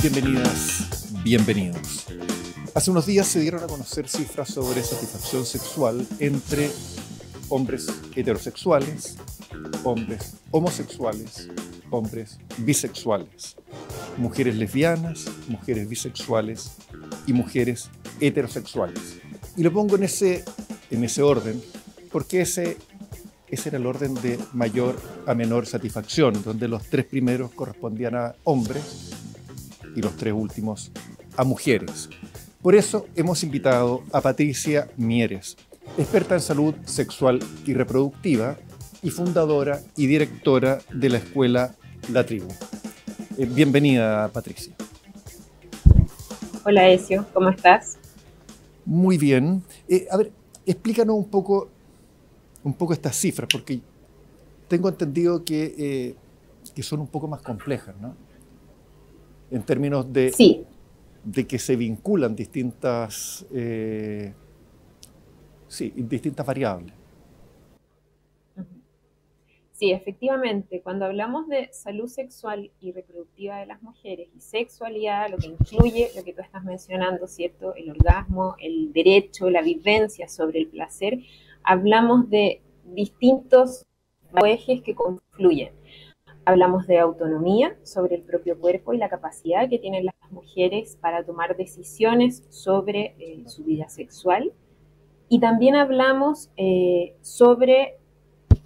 Bienvenidas, bienvenidos. Hace unos días se dieron a conocer cifras sobre satisfacción sexual entre hombres heterosexuales, hombres homosexuales, hombres bisexuales, mujeres lesbianas, mujeres bisexuales y mujeres heterosexuales. Y lo pongo en ese orden porque ese era el orden de mayor a menor satisfacción, donde los tres primeros correspondían a hombres y los tres últimos a mujeres. Por eso hemos invitado a Patricia Mieres, experta en salud sexual y reproductiva y fundadora y directora de la escuela La Tribu. Bienvenida, Patricia. Hola, Ezio, ¿cómo estás? Muy bien. A ver, explícanos un poco estas cifras, porque tengo entendido que son un poco más complejas, ¿no? En términos Sí, de que se vinculan distintas variables. sí, efectivamente, cuando hablamos de salud sexual y reproductiva de las mujeres y sexualidad, lo que incluye lo que tú estás mencionando, ¿cierto? El orgasmo, el derecho, la vivencia sobre el placer, hablamos de distintos ejes que confluyen. Hablamos de autonomía sobre el propio cuerpo y la capacidad que tienen las mujeres para tomar decisiones sobre su vida sexual. Y también hablamos sobre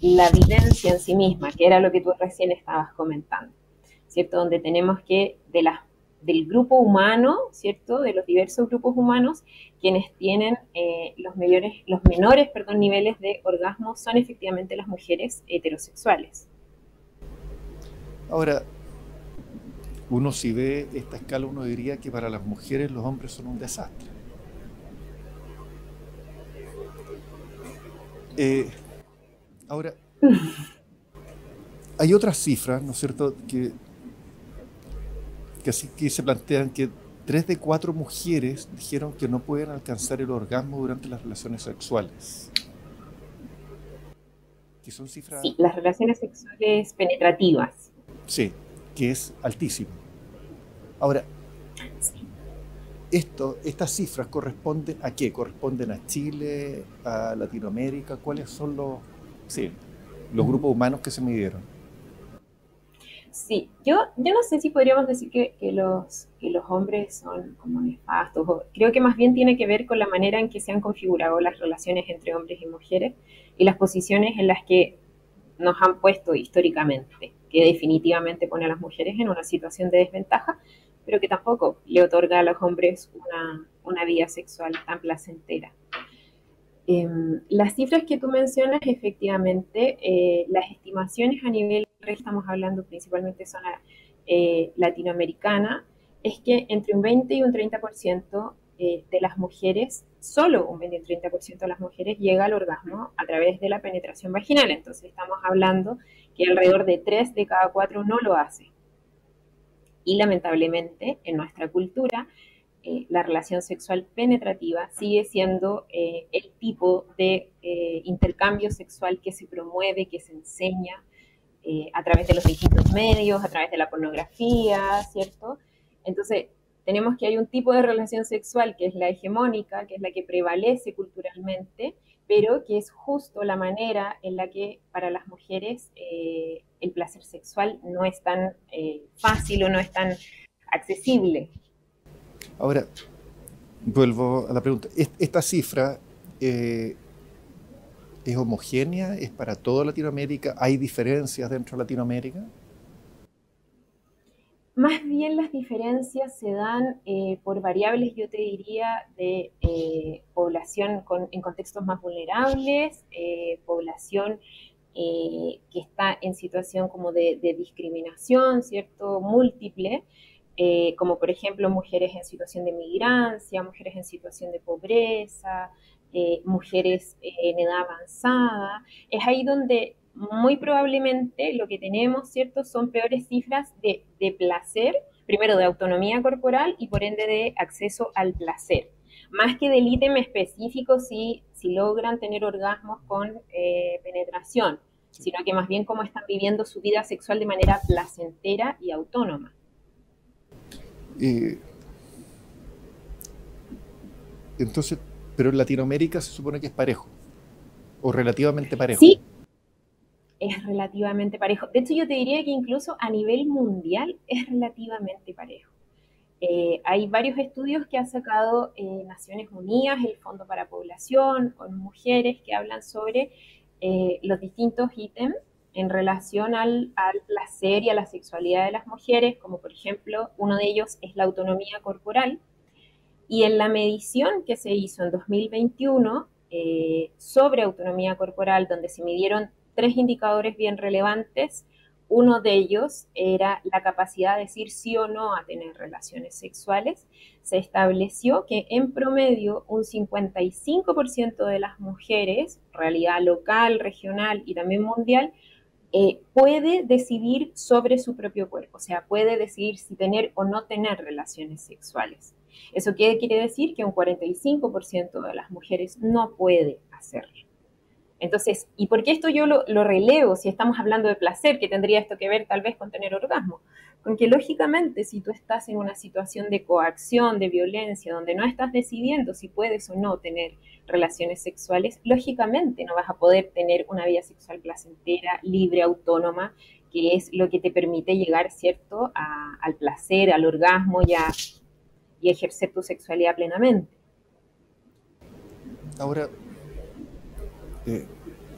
la vivencia en sí misma, que era lo que tú recién estabas comentando, ¿cierto? Donde tenemos que del grupo humano, ¿cierto? De los diversos grupos humanos, quienes tienen los menores niveles de orgasmo son efectivamente las mujeres heterosexuales. Ahora, uno si ve esta escala, uno diría que para las mujeres los hombres son un desastre. Ahora, hay otras cifras, ¿no es cierto?, que así que se plantean que 3 de 4 mujeres dijeron que no pueden alcanzar el orgasmo durante las relaciones sexuales. Que son cifras, Sí, las relaciones sexuales penetrativas. sí, que es altísimo. Ahora, estas cifras corresponden ¿a qué? ¿Corresponden a Chile, a Latinoamérica? ¿Cuáles son los grupos humanos que se midieron? Sí, yo no sé si podríamos decir que los hombres son como nefastos. Creo que más bien tiene que ver con la manera en que se han configurado las relaciones entre hombres y mujeres y las posiciones en las que nos han puesto históricamente, que definitivamente pone a las mujeres en una situación de desventaja, pero que tampoco le otorga a los hombres una vida sexual tan placentera. Las cifras que tú mencionas, efectivamente, las estimaciones a nivel, estamos hablando principalmente de zona latinoamericana, es que entre un 20 y un 30% de las mujeres, solo un 20 y un 30% de las mujeres llega al orgasmo a través de la penetración vaginal. Entonces estamos hablando que alrededor de 3 de cada 4 no lo hace. Y lamentablemente en nuestra cultura la relación sexual penetrativa sigue siendo el tipo de intercambio sexual que se promueve, que se enseña a través de los distintos medios, a través de la pornografía, ¿cierto? Entonces, tenemos que hay un tipo de relación sexual que es la hegemónica, que es la que prevalece culturalmente, pero que es justo la manera en la que para las mujeres el placer sexual no es tan fácil o no es tan accesible. Ahora, vuelvo a la pregunta. ¿Esta cifra es homogénea? ¿Es para toda Latinoamérica? ¿Hay diferencias dentro de Latinoamérica? Más bien las diferencias se dan por variables, yo te diría, de población en contextos más vulnerables, población que está en situación como de discriminación, ¿cierto? Múltiple, como por ejemplo mujeres en situación de migrancia, mujeres en situación de pobreza, mujeres en edad avanzada. Es ahí donde muy probablemente lo que tenemos, ¿cierto?, son peores cifras de placer, primero de autonomía corporal y por ende de acceso al placer. Más que del ítem específico si logran tener orgasmos con penetración, sino que más bien cómo están viviendo su vida sexual de manera placentera y autónoma. Eh, entonces, pero en Latinoamérica se supone que es parejo, o relativamente parejo. Sí, es relativamente parejo. De hecho, yo te diría que incluso a nivel mundial es relativamente parejo. Hay varios estudios que ha sacado Naciones Unidas, el Fondo para Población, con mujeres que hablan sobre los distintos ítems en relación al placer y a la sexualidad de las mujeres, como por ejemplo, uno de ellos es la autonomía corporal, y en la medición que se hizo en 2021 sobre autonomía corporal, donde se midieron tres indicadores bien relevantes, uno de ellos era la capacidad de decir sí o no a tener relaciones sexuales. Se estableció que en promedio un 55% de las mujeres, realidad local, regional y también mundial, puede decidir sobre su propio cuerpo, o sea, puede decidir si tener o no tener relaciones sexuales. ¿Eso qué quiere decir? Que un 45% de las mujeres no puede hacerlo. Entonces, ¿y por qué esto yo lo relevo si estamos hablando de placer, que tendría esto que ver tal vez con tener orgasmo? Con que lógicamente si tú estás en una situación de coacción, de violencia, donde no estás decidiendo si puedes o no tener relaciones sexuales, lógicamente no vas a poder tener una vida sexual placentera, libre, autónoma, que es lo que te permite llegar, ¿cierto?, al placer, al orgasmo y ejercer tu sexualidad plenamente. Ahora, eh,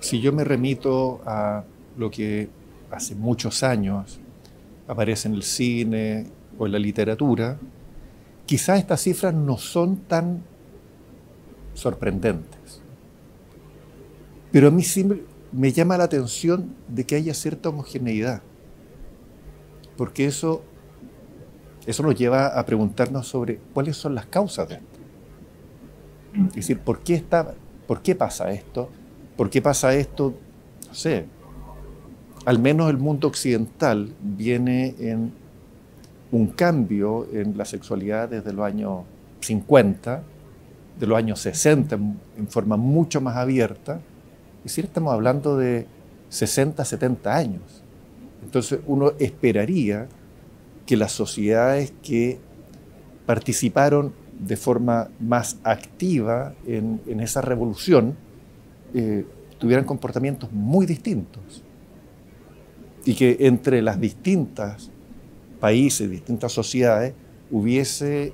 si yo me remito a lo que hace muchos años aparece en el cine o en la literatura, quizás estas cifras no son tan sorprendentes. Pero a mí sí me llama la atención de que haya cierta homogeneidad, porque eso nos lleva a preguntarnos sobre cuáles son las causas de esto. Es decir, por qué pasa esto? ¿Por qué pasa esto? No sé, al menos el mundo occidental viene en un cambio en la sexualidad desde los años 50, de los años 60 en forma mucho más abierta. Es decir, estamos hablando de 60, 70 años. Entonces uno esperaría que las sociedades que participaron de forma más activa en esa revolución tuvieran comportamientos muy distintos y que entre las distintas países, distintas sociedades, hubiese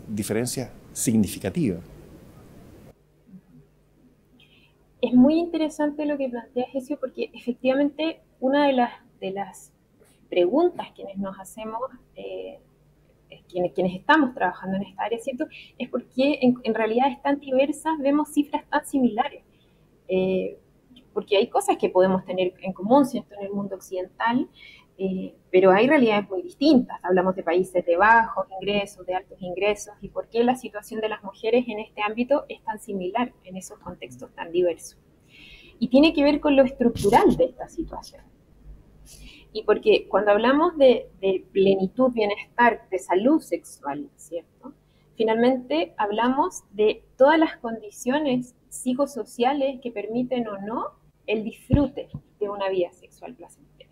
diferencias significativas. Es muy interesante lo que plantea Jesús, porque efectivamente una de las preguntas quienes nos hacemos, quienes estamos trabajando en esta área, ¿cierto? Es por qué en realidades tan diversas vemos cifras tan similares. Eh, Porque hay cosas que podemos tener en común, ¿cierto?, en el mundo occidental, pero hay realidades muy distintas. Hablamos de países de bajos ingresos, de altos ingresos, y por qué la situación de las mujeres en este ámbito es tan similar en esos contextos tan diversos. Y tiene que ver con lo estructural de esta situación. Y porque cuando hablamos de plenitud, bienestar, de salud sexual, ¿cierto? Finalmente hablamos de todas las condiciones psicosociales que permiten o no el disfrute de una vida sexual placentera.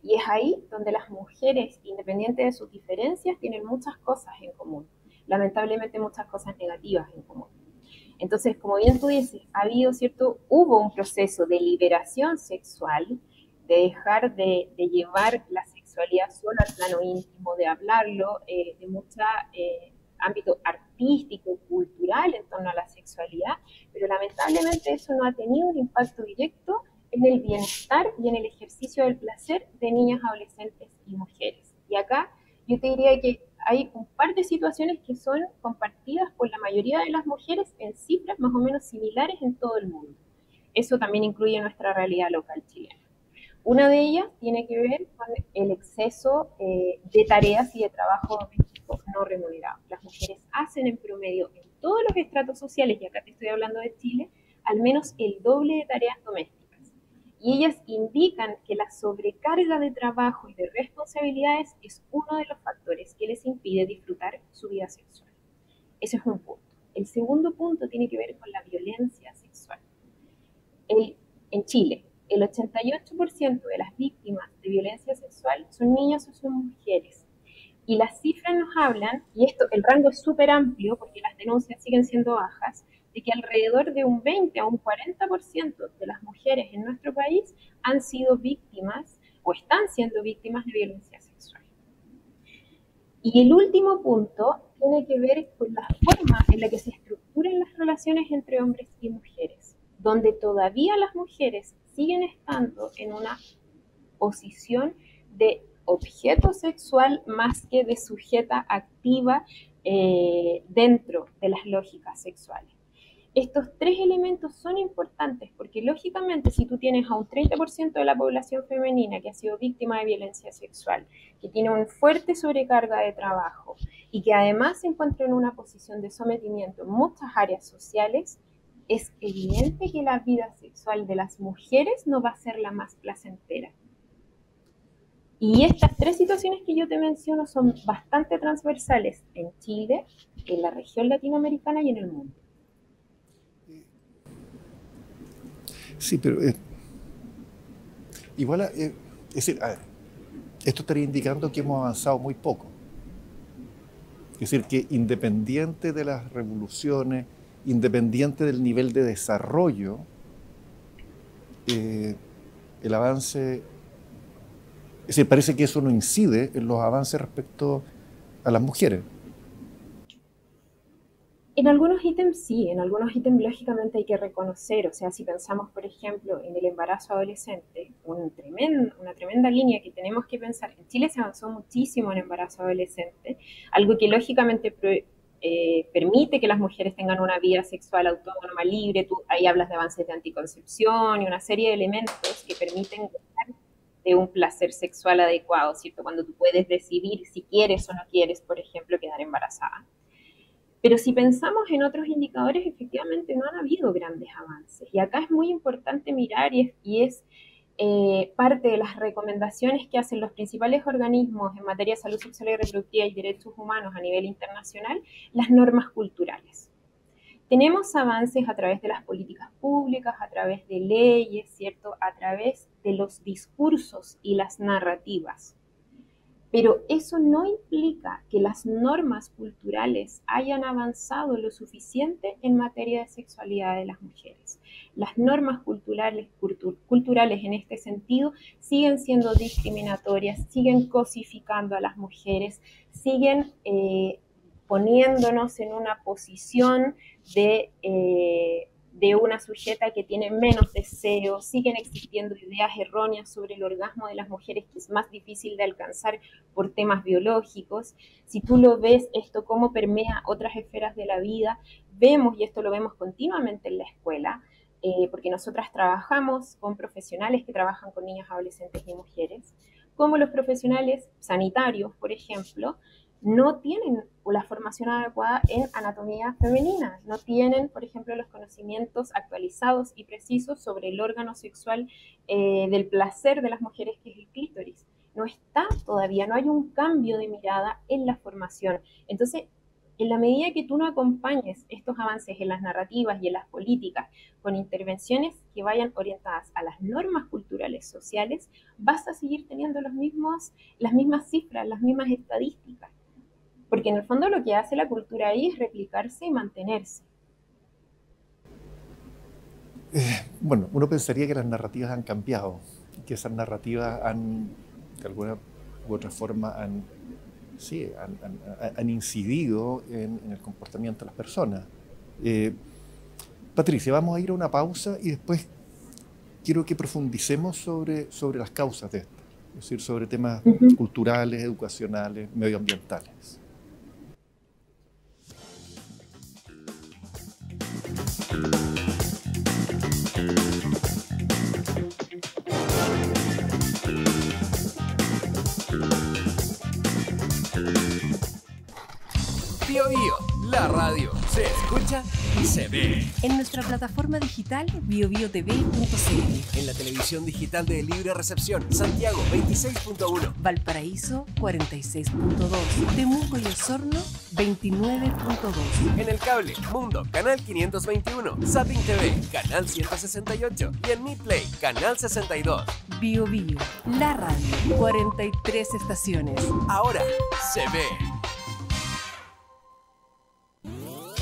Y es ahí donde las mujeres, independiente de sus diferencias, tienen muchas cosas en común. Lamentablemente muchas cosas negativas en común. Entonces, como bien tú dices, ha habido, ¿cierto? Hubo un proceso de liberación sexual, de dejar de llevar la sexualidad solo al plano íntimo, de hablarlo, de mucho ámbito artístico, cultural en torno a la sexualidad, pero lamentablemente eso no ha tenido un impacto directo en el bienestar y en el ejercicio del placer de niñas, adolescentes y mujeres. Y acá yo te diría que hay un par de situaciones que son compartidas por la mayoría de las mujeres en cifras más o menos similares en todo el mundo. Eso también incluye nuestra realidad local chilena. Una de ellas tiene que ver con el exceso de tareas y de trabajo doméstico no remunerado. Las mujeres hacen en promedio en todos los estratos sociales, y acá te estoy hablando de Chile, al menos el doble de tareas domésticas. Y ellas indican que la sobrecarga de trabajo y de responsabilidades es uno de los factores que les impide disfrutar su vida sexual. Ese es un punto. El segundo punto tiene que ver con la violencia sexual. En Chile, el 88% de las víctimas de violencia sexual son niñas o son mujeres. Y las cifras nos hablan, y esto, el rango es súper amplio porque las denuncias siguen siendo bajas, de que alrededor de un 20 a un 40% de las mujeres en nuestro país han sido víctimas o están siendo víctimas de violencia sexual. Y el último punto tiene que ver con la forma en la que se estructuran las relaciones entre hombres y mujeres, donde todavía las mujeres siguen estando en una posición de objeto sexual más que de sujeta activa dentro de las lógicas sexuales. Estos tres elementos son importantes porque lógicamente si tú tienes a un 30% de la población femenina que ha sido víctima de violencia sexual, que tiene una fuerte sobrecarga de trabajo y que además se encuentra en una posición de sometimiento en muchas áreas sociales, es evidente que la vida sexual de las mujeres no va a ser la más placentera. Y estas tres situaciones que yo te menciono son bastante transversales en Chile, en la región latinoamericana y en el mundo. Sí, pero igual, es decir, a ver, esto estaría indicando que hemos avanzado muy poco. Es decir, que independiente de las revoluciones, independiente del nivel de desarrollo, el avance, es decir, parece que eso no incide en los avances respecto a las mujeres. En algunos ítems sí, en algunos ítems lógicamente hay que reconocer, o sea, si pensamos, por ejemplo, en el embarazo adolescente, una tremenda línea que tenemos que pensar. En Chile se avanzó muchísimo en embarazo adolescente, algo que lógicamente permite que las mujeres tengan una vida sexual autónoma, libre. Tú ahí hablas de avances de anticoncepción y una serie de elementos que permiten gozar de un placer sexual adecuado, ¿cierto? Cuando tú puedes decidir si quieres o no quieres, por ejemplo, quedar embarazada. Pero si pensamos en otros indicadores, efectivamente no han habido grandes avances. Y acá es muy importante mirar y es parte de las recomendaciones que hacen los principales organismos en materia de salud sexual y reproductiva y derechos humanos a nivel internacional, las normas culturales. Tenemos avances a través de las políticas públicas, a través de leyes, ¿cierto? A través de los discursos y las narrativas. Pero eso no implica que las normas culturales hayan avanzado lo suficiente en materia de sexualidad de las mujeres. Las normas culturales en este sentido siguen siendo discriminatorias, siguen cosificando a las mujeres, siguen poniéndonos en una posición de una sujeta que tiene menos deseo, siguen existiendo ideas erróneas sobre el orgasmo de las mujeres que es más difícil de alcanzar por temas biológicos. Si tú lo ves, esto cómo permea otras esferas de la vida, vemos, y esto lo vemos continuamente en la escuela, porque nosotras trabajamos con profesionales que trabajan con niñas, adolescentes y mujeres, como los profesionales sanitarios, por ejemplo, no tienen la formación adecuada en anatomía femenina, no tienen, por ejemplo, los conocimientos actualizados y precisos sobre el órgano sexual del placer de las mujeres, que es el clítoris. No está todavía, no hay un cambio de mirada en la formación. Entonces, en la medida que tú no acompañes estos avances en las narrativas y en las políticas con intervenciones que vayan orientadas a las normas culturales sociales, vas a seguir teniendo las mismas cifras, las mismas estadísticas. Porque en el fondo lo que hace la cultura ahí es replicarse y mantenerse. Bueno, uno pensaría que las narrativas han cambiado, que esas narrativas han, de alguna u otra forma, han incidido en el comportamiento de las personas. Patricia, vamos a ir a una pausa y después quiero que profundicemos sobre las causas de esto, es decir, sobre temas culturales, educacionales, medioambientales. Bio Bio, la radio se escucha y se ve. En nuestra plataforma digital biobiotv.cl. En la televisión digital de libre recepción, Santiago 26.1. Valparaíso 46.2. Temuco y Osorno 29.2. En el cable, Mundo, canal 521. Zapping TV, canal 168. Y en Mi Play, canal 62. Bio Bio, la radio, 43 estaciones. Ahora se ve.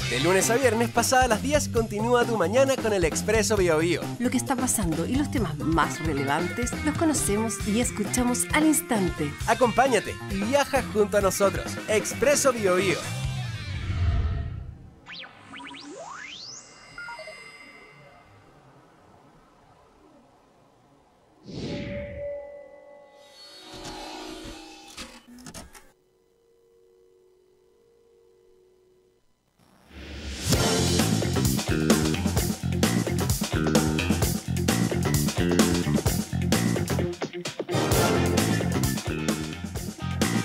De lunes a viernes, pasadas las 10, continúa tu mañana con el Expreso Bio Bio. Lo que está pasando y los temas más relevantes los conocemos y escuchamos al instante. Acompáñate y viaja junto a nosotros. Expreso Bio Bio.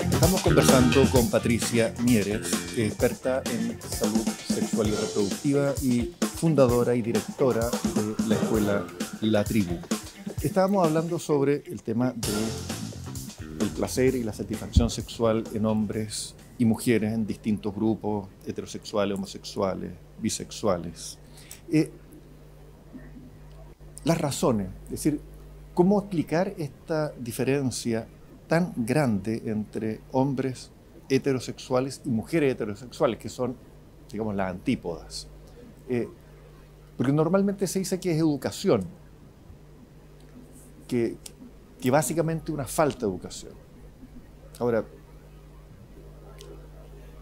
Estamos conversando con Patricia Mieres, experta en salud sexual y reproductiva y fundadora y directora de la escuela La Tribu. Estábamos hablando sobre el tema del placer y la satisfacción sexual en hombres y mujeres en distintos grupos, heterosexuales, homosexuales, bisexuales. Las razones, es decir, cómo explicar esta diferencia tan grande entre hombres heterosexuales y mujeres heterosexuales, que son, digamos, las antípodas. Porque normalmente se dice que es educación, que básicamente una falta de educación. Ahora,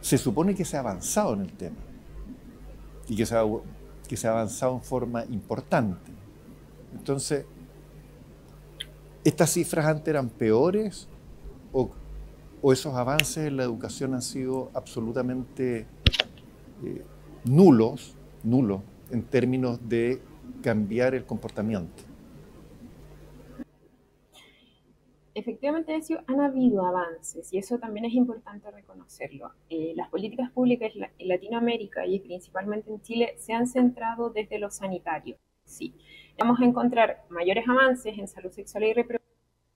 se supone que se ha avanzado en el tema y que se ha avanzado en forma importante. Entonces, ¿estas cifras antes eran peores o esos avances en la educación han sido absolutamente nulos en términos de cambiar el comportamiento? Efectivamente, Decio, han habido avances y eso también es importante reconocerlo. Las políticas públicas en Latinoamérica y principalmente en Chile se han centrado desde lo sanitario. Sí, vamos a encontrar mayores avances en salud sexual y reproductiva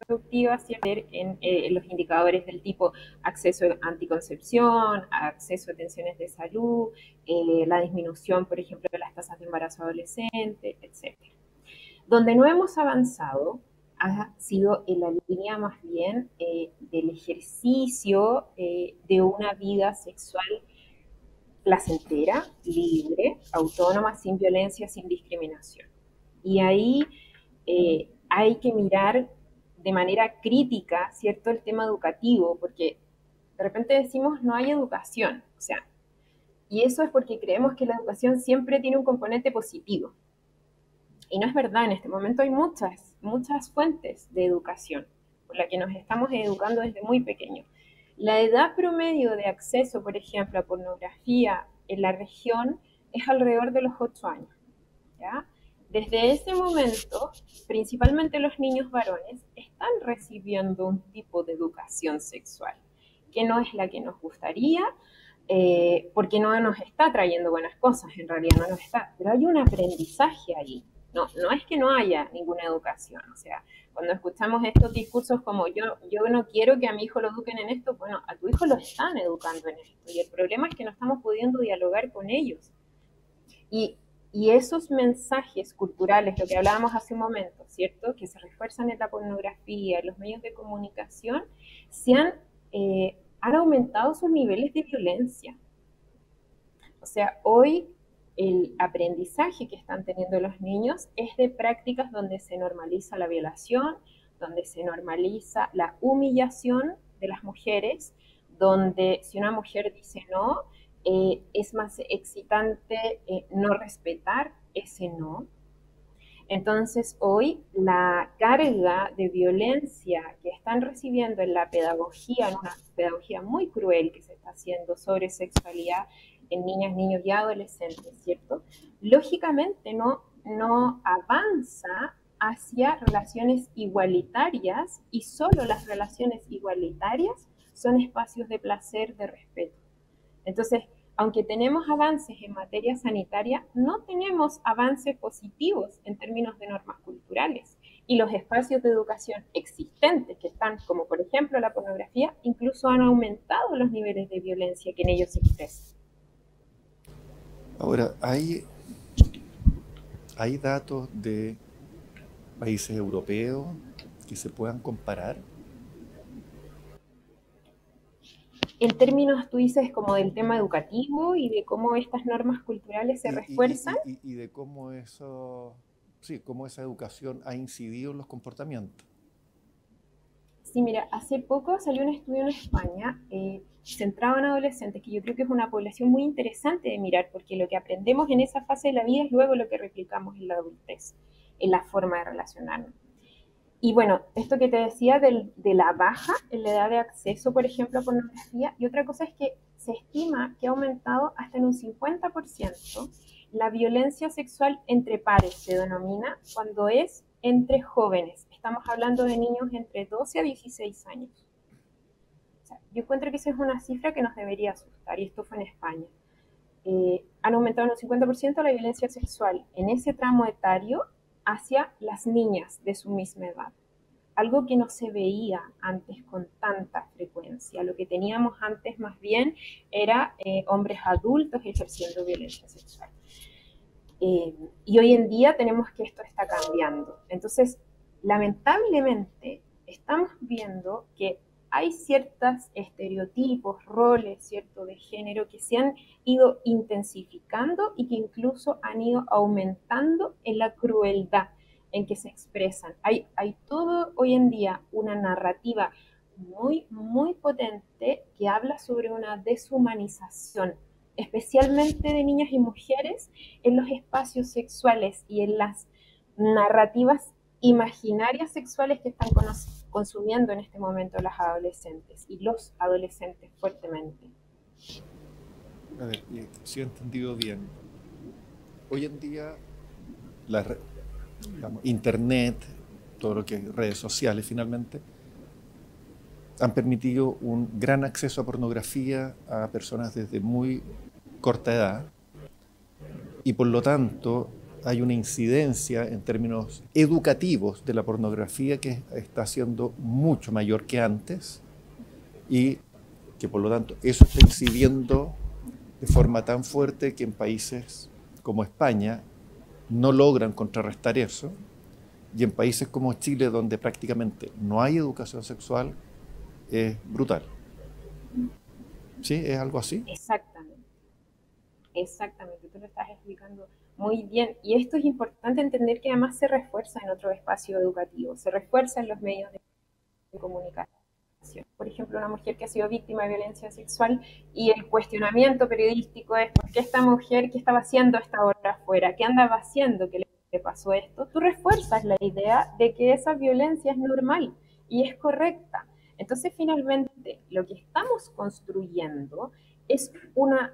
en los indicadores del tipo acceso a anticoncepción, acceso a atenciones de salud, la disminución, por ejemplo, de las tasas de embarazo adolescente, etc. Donde no hemos avanzado ha sido en la línea más bien del ejercicio de una vida sexual placentera, libre, autónoma, sin violencia, sin discriminación. Y ahí hay que mirar de manera crítica, ¿cierto?, el tema educativo, porque de repente decimos no hay educación, o sea, y eso es porque creemos que la educación siempre tiene un componente positivo. Y no es verdad, en este momento hay muchas fuentes de educación por la que nos estamos educando desde muy pequeños. La edad promedio de acceso, por ejemplo, a pornografía en la región es alrededor de los 8 años, ¿ya? Desde ese momento, principalmente los niños varones están recibiendo un tipo de educación sexual, que no es la que nos gustaría, porque no nos está trayendo buenas cosas, en realidad no nos está, pero hay un aprendizaje ahí. No es que no haya ninguna educación, o sea, cuando escuchamos estos discursos como yo no quiero que a mi hijo lo eduquen en esto, bueno, a tu hijo lo están educando en esto, y el problema es que no estamos pudiendo dialogar con ellos. Y esos mensajes culturales, lo que hablábamos hace un momento, ¿cierto?, que se refuerzan en la pornografía, en los medios de comunicación, han aumentado sus niveles de violencia. O sea, hoy el aprendizaje que están teniendo los niños es de prácticas donde se normaliza la violación, donde se normaliza la humillación de las mujeres, donde si una mujer dice no, es más excitante no respetar ese no. Entonces hoy la carga de violencia que están recibiendo en la pedagogía, en una pedagogía muy cruel que se está haciendo sobre sexualidad en niñas, niños y adolescentes, ¿cierto?, lógicamente no avanza hacia relaciones igualitarias, y solo las relaciones igualitarias son espacios de placer, de respeto. Entonces, aunque tenemos avances en materia sanitaria, no tenemos avances positivos en términos de normas culturales. Y los espacios de educación existentes que están, como por ejemplo la pornografía, incluso han aumentado los niveles de violencia que en ellos se expresan. Ahora, hay datos de países europeos que se puedan comparar? En términos, tú dices, como del tema educativo y de cómo estas normas culturales se refuerzan. Y de cómo eso, sí, cómo esa educación ha incidido en los comportamientos. Sí, mira, hace poco salió un estudio en España centrado en adolescentes, que yo creo que es una población muy interesante de mirar, porque lo que aprendemos en esa fase de la vida es luego lo que replicamos en la adultez, en la forma de relacionarnos. Y bueno, esto que te decía de la baja en la edad de acceso, por ejemplo, a pornografía, y otra cosa es que se estima que ha aumentado hasta en un 50% la violencia sexual entre pares, se denomina, cuando es entre jóvenes. Estamos hablando de niños entre 12 a 16 años. O sea, yo encuentro que esa es una cifra que nos debería asustar, y esto fue en España. Han aumentado en un 50% la violencia sexual en ese tramo etario hacia las niñas de su misma edad. Algo que no se veía antes con tanta frecuencia. Lo que teníamos antes más bien era hombres adultos ejerciendo violencia sexual. Y hoy en día tenemos que esto está cambiando. Entonces, lamentablemente, estamos viendo que hay ciertos estereotipos, roles, ¿cierto?, de género que se han ido intensificando y que incluso han ido aumentando en la crueldad en que se expresan. Hay todo hoy en día una narrativa muy, muy potente que habla sobre una deshumanización, especialmente de niñas y mujeres, en los espacios sexuales y en las narrativas imaginarias sexuales que están consumiendo en este momento las adolescentes y los adolescentes fuertemente. A ver, si he entendido bien, hoy en día digamos, Internet, todo lo que es redes sociales finalmente, han permitido un gran acceso a pornografía a personas desde muy corta edad, y por lo tanto hay una incidencia en términos educativos de la pornografía que está siendo mucho mayor que antes, y que por lo tanto eso está incidiendo de forma tan fuerte que en países como España no logran contrarrestar eso, y en países como Chile, donde prácticamente no hay educación sexual, es brutal. ¿Sí? ¿Es algo así? Exactamente. Exactamente, tú lo estás explicando muy bien. Y esto es importante entender que además se refuerza en otro espacio educativo, se refuerza en los medios de comunicación. Por ejemplo, una mujer que ha sido víctima de violencia sexual y el cuestionamiento periodístico es ¿por qué esta mujer, qué estaba haciendo a esta hora afuera? ¿Qué andaba haciendo? ¿Qué le pasó esto? Tú refuerzas la idea de que esa violencia es normal y es correcta. Entonces, finalmente, lo que estamos construyendo es una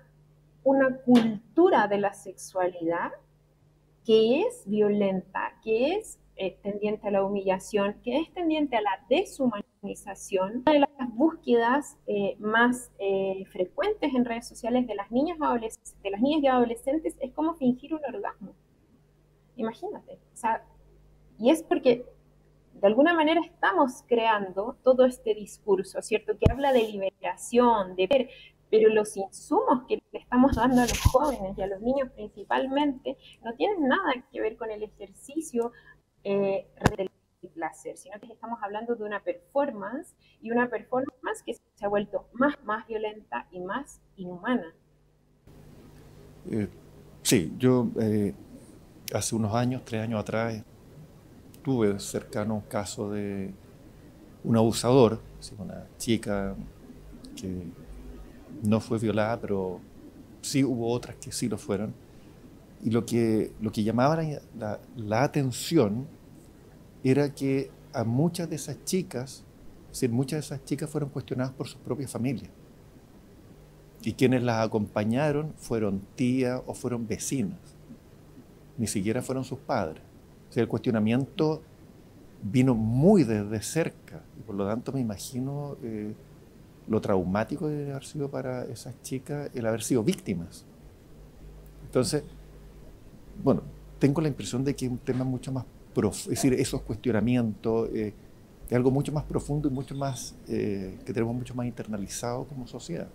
cultura de la sexualidad que es violenta, que es tendiente a la humillación, que es tendiente a la deshumanización. Una de las búsquedas más frecuentes en redes sociales de las niñas y adolescentes es cómo fingir un orgasmo. Imagínate. O sea, y es porque de alguna manera estamos creando todo este discurso, ¿cierto? Que habla de liberación, de ver, pero los insumos que le estamos dando a los jóvenes y a los niños principalmente no tienen nada que ver con el ejercicio del placer, sino que estamos hablando de una performance, y una performance que se ha vuelto más violenta y más inhumana. Sí, yo hace unos años, 3 años atrás, tuve cercano un caso de un abusador, una chica que no fue violada, pero sí hubo otras que sí lo fueron. Y lo que llamaba la atención era que a muchas de esas chicas, muchas de esas chicas fueron cuestionadas por sus propias familias. Y quienes las acompañaron fueron tías o fueron vecinas. Ni siquiera fueron sus padres. O sea, el cuestionamiento vino muy desde cerca, y por lo tanto me imagino lo traumático de haber sido para esas chicas el haber sido víctimas. Entonces, bueno, tengo la impresión de que es un tema mucho más es decir, esos cuestionamientos es algo mucho más profundo y mucho más que tenemos mucho más internalizado como sociedad.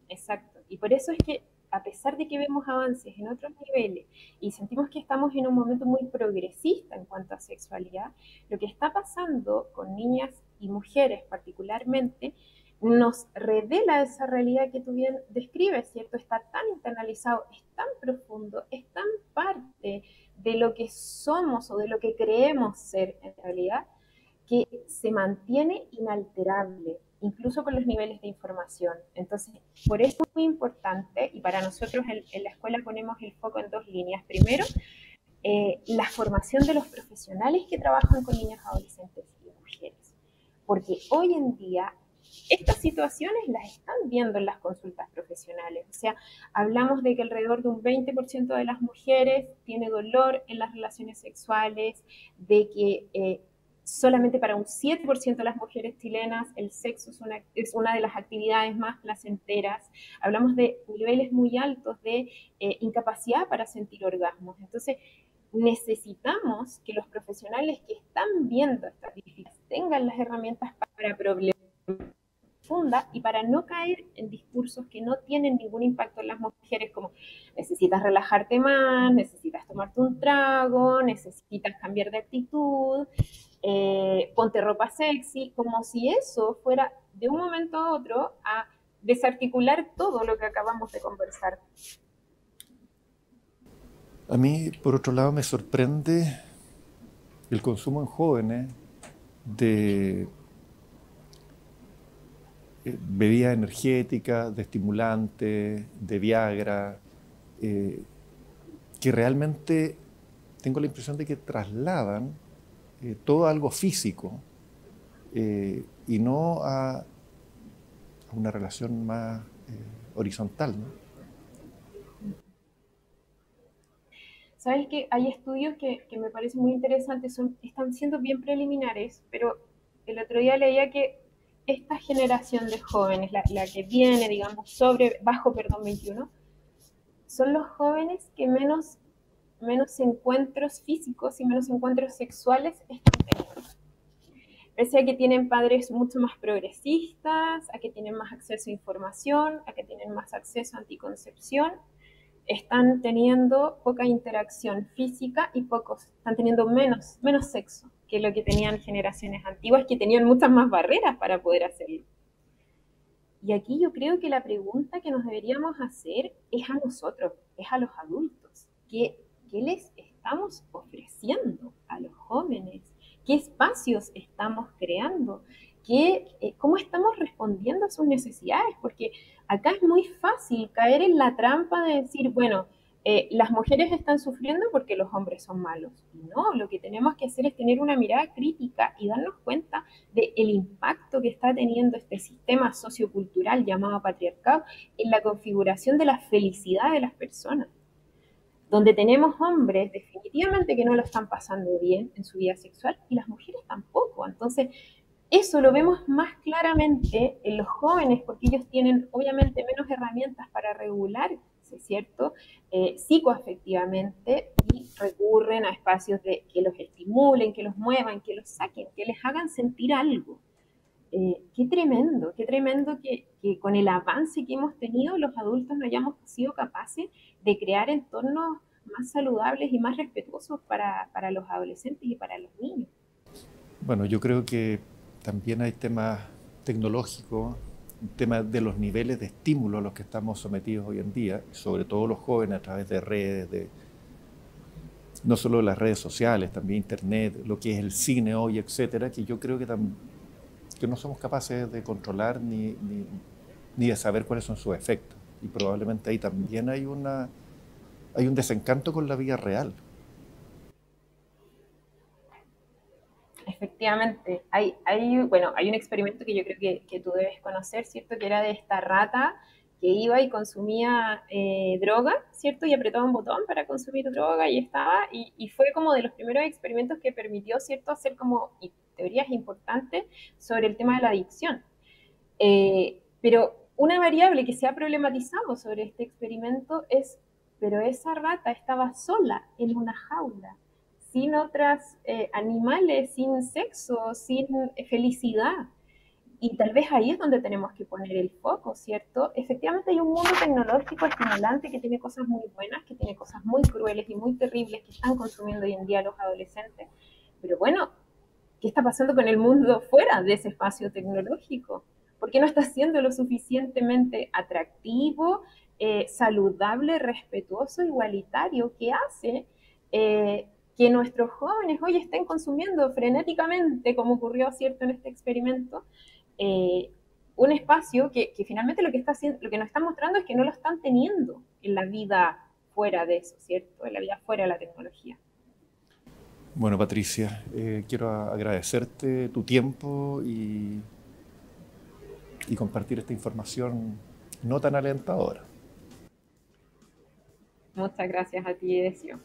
Exacto, y por eso es que a pesar de que vemos avances en otros niveles y sentimos que estamos en un momento muy progresista en cuanto a sexualidad, lo que está pasando con niñas y mujeres particularmente nos revela esa realidad que tú bien describes, ¿cierto? Está tan internalizado, es tan profundo, es tan parte de lo que somos o de lo que creemos ser en realidad, que se mantiene inalterable, incluso con los niveles de información. Entonces, por eso es muy importante, y para nosotros en la escuela ponemos el foco en dos líneas. Primero, la formación de los profesionales que trabajan con niños, adolescentes y mujeres. Porque hoy en día estas situaciones las están viendo en las consultas profesionales. O sea, hablamos de que alrededor de un 20% de las mujeres tiene dolor en las relaciones sexuales, de que solamente para un 7% de las mujeres chilenas el sexo es una de las actividades más placenteras. Hablamos de niveles muy altos de incapacidad para sentir orgasmos. Entonces, necesitamos que los profesionales que están viendo estas dificultades tengan las herramientas para problemas profunda y para no caer en discursos que no tienen ningún impacto en las mujeres, como necesitas relajarte más, necesitas tomarte un trago, necesitas cambiar de actitud, ponte ropa sexy, como si eso fuera de un momento a otro a desarticular todo lo que acabamos de conversar. A mí, por otro lado, me sorprende el consumo en jóvenes de bebidas energéticas, de estimulantes, de Viagra, que realmente tengo la impresión de que trasladan todo a algo físico y no a una relación más horizontal, ¿no? Sabes que hay estudios que me parecen muy interesantes, están siendo bien preliminares, pero el otro día leía que esta generación de jóvenes, la que viene, digamos, bajo, perdón, 21, son los jóvenes que menos encuentros físicos y menos encuentros sexuales están teniendo. Pese a que tienen padres mucho más progresistas, a que tienen más acceso a información, a que tienen más acceso a anticoncepción, están teniendo poca interacción física y están teniendo menos sexo que lo que tenían generaciones antiguas, que tenían muchas más barreras para poder hacerlo. Y aquí yo creo que la pregunta que nos deberíamos hacer es a nosotros, es a los adultos. ¿Qué les estamos ofreciendo a los jóvenes? ¿Qué espacios estamos creando? ¿Cómo estamos respondiendo a sus necesidades? Porque acá es muy fácil caer en la trampa de decir, bueno, las mujeres están sufriendo porque los hombres son malos. No, lo que tenemos que hacer es tener una mirada crítica y darnos cuenta del impacto que está teniendo este sistema sociocultural llamado patriarcado en la configuración de la felicidad de las personas. Donde tenemos hombres definitivamente que no lo están pasando bien en su vida sexual y las mujeres tampoco. Entonces, eso lo vemos más claramente en los jóvenes porque ellos tienen obviamente menos herramientas para regularse, ¿cierto? Psicoafectivamente, y recurren a espacios que los estimulen, que los muevan, que los saquen, que les hagan sentir algo. Qué tremendo que con el avance que hemos tenido los adultos no hayamos sido capaces de crear entornos más saludables y más respetuosos para los adolescentes y para los niños. Bueno, yo creo que también hay temas tecnológicos, temas de los niveles de estímulo a los que estamos sometidos hoy en día, sobre todo los jóvenes a través de redes, no solo de las redes sociales, también internet, lo que es el cine hoy, etcétera, que yo creo que no somos capaces de controlar ni de saber cuáles son sus efectos. Y probablemente ahí también hay un desencanto con la vida real. Efectivamente, hay un experimento que yo creo que tú debes conocer, ¿cierto? Que era de esta rata que iba y consumía droga, ¿cierto? Y apretaba un botón para consumir droga y fue como de los primeros experimentos que permitió, ¿cierto? Hacer como teorías importantes sobre el tema de la adicción. Pero una variable que se ha problematizado sobre este experimento pero esa rata estaba sola en una jaula, sin otros animales, sin sexo, sin felicidad. Y tal vez ahí es donde tenemos que poner el foco, ¿cierto? Efectivamente hay un mundo tecnológico estimulante que tiene cosas muy buenas, que tiene cosas muy crueles y muy terribles que están consumiendo hoy en día los adolescentes. Pero bueno, ¿qué está pasando con el mundo fuera de ese espacio tecnológico? ¿Por qué no está siendo lo suficientemente atractivo, saludable, respetuoso, igualitario, que hace que nuestros jóvenes hoy estén consumiendo frenéticamente, como ocurrió, ¿cierto?, en este experimento, un espacio que finalmente lo que nos está mostrando es que no lo están teniendo en la vida fuera de eso, ¿cierto?, en la vida fuera de la tecnología. Bueno, Patricia, quiero agradecerte tu tiempo y compartir esta información no tan alentadora. Muchas gracias a ti, Decio.